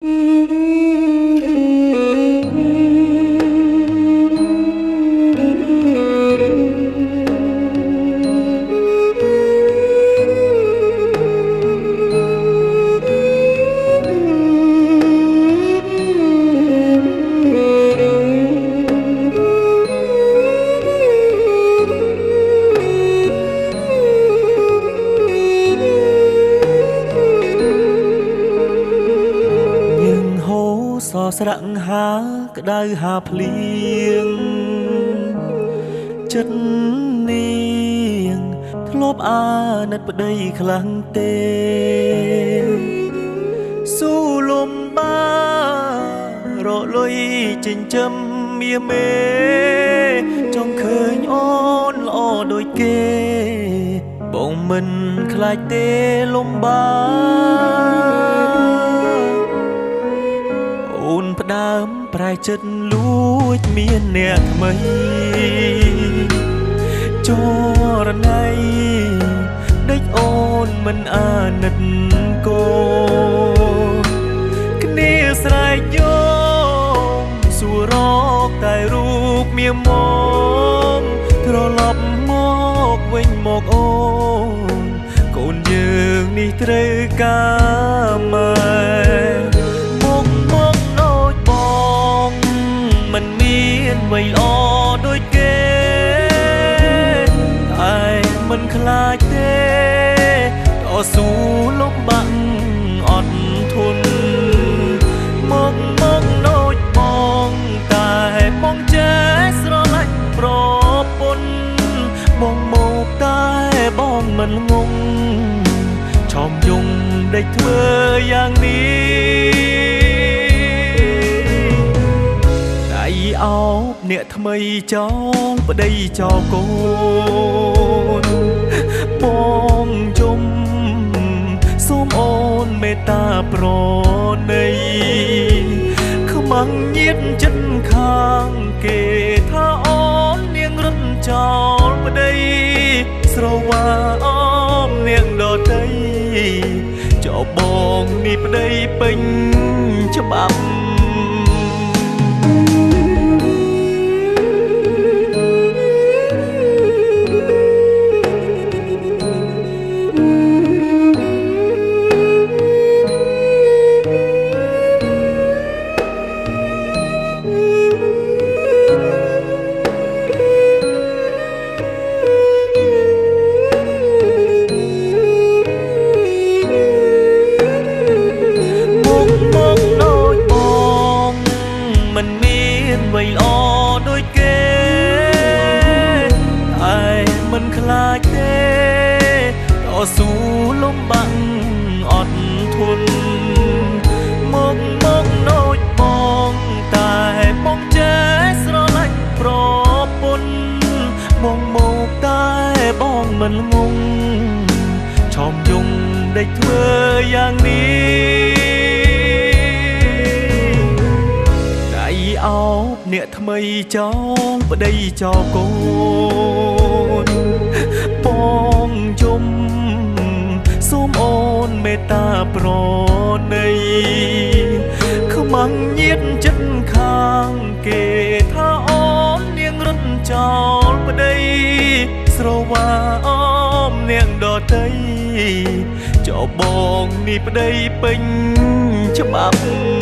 សស្រៈហាក្តៅហាភ្លៀងចិត្តនាងធ្លាប់អាណិតប្តីខ្លាំងទេស៊ូលំបារលុយចិញ្ចឹមមាមេចង់ឃើញអូនល្អដូចគេបងមិនខ្លាចទេលំបាអូនផ្ដើមប្រែចិត្តលួចមានអ្នកថ្មីចរណៃដេចអូនមិនអាណិតកូនគ្នាស្រែកយំសួររកតែរូបមាមកត្រឡប់មកវិញមកអូនកូនយើងនេះត្រូវការម៉ែអ្វីល្អដូចគេតែមិនខ្លាចទេតស៊ូលំបាក់អត់ធន់មកដូចបងតែបងចេះស្រឡាញ់ប្រពន្ធបងមកតែបងមិនងងឆោមយងដេចធ្វើយ៉ាងនេះអោបអ្នកថ្មីចោលប្តីចោលកូនបងជុំសូមអូនមេត្តាប្រណីខ្មាំងញៀតចិត្តខាងគេថាអូននាងរត់ចោលប្តីស្រវាអមនាងដតីចោលបងនេះប្តីពេញច្បាប់អ្វីល្អដូចគេតែមិនខ្លាចទេតស៊ូលំបាក់អត់ធន់មកដូចបងតែបងចេះស្រឡាញ់ប្រពន្ធបងមកតែបងមិនងងឆោមយងដេចធ្វើយ៉ាងនេះអោបអ្នកថ្មីចោលប្តីចោលកូនបងជុំសូមអូនមេត្តាប្រណីខ្មាំងញៀតចិត្តខាងគេថាអូននាងរត់ចោលប្តីស្រវាអមនាងដតីចោលបងនេះប្តីពេញច្បាប់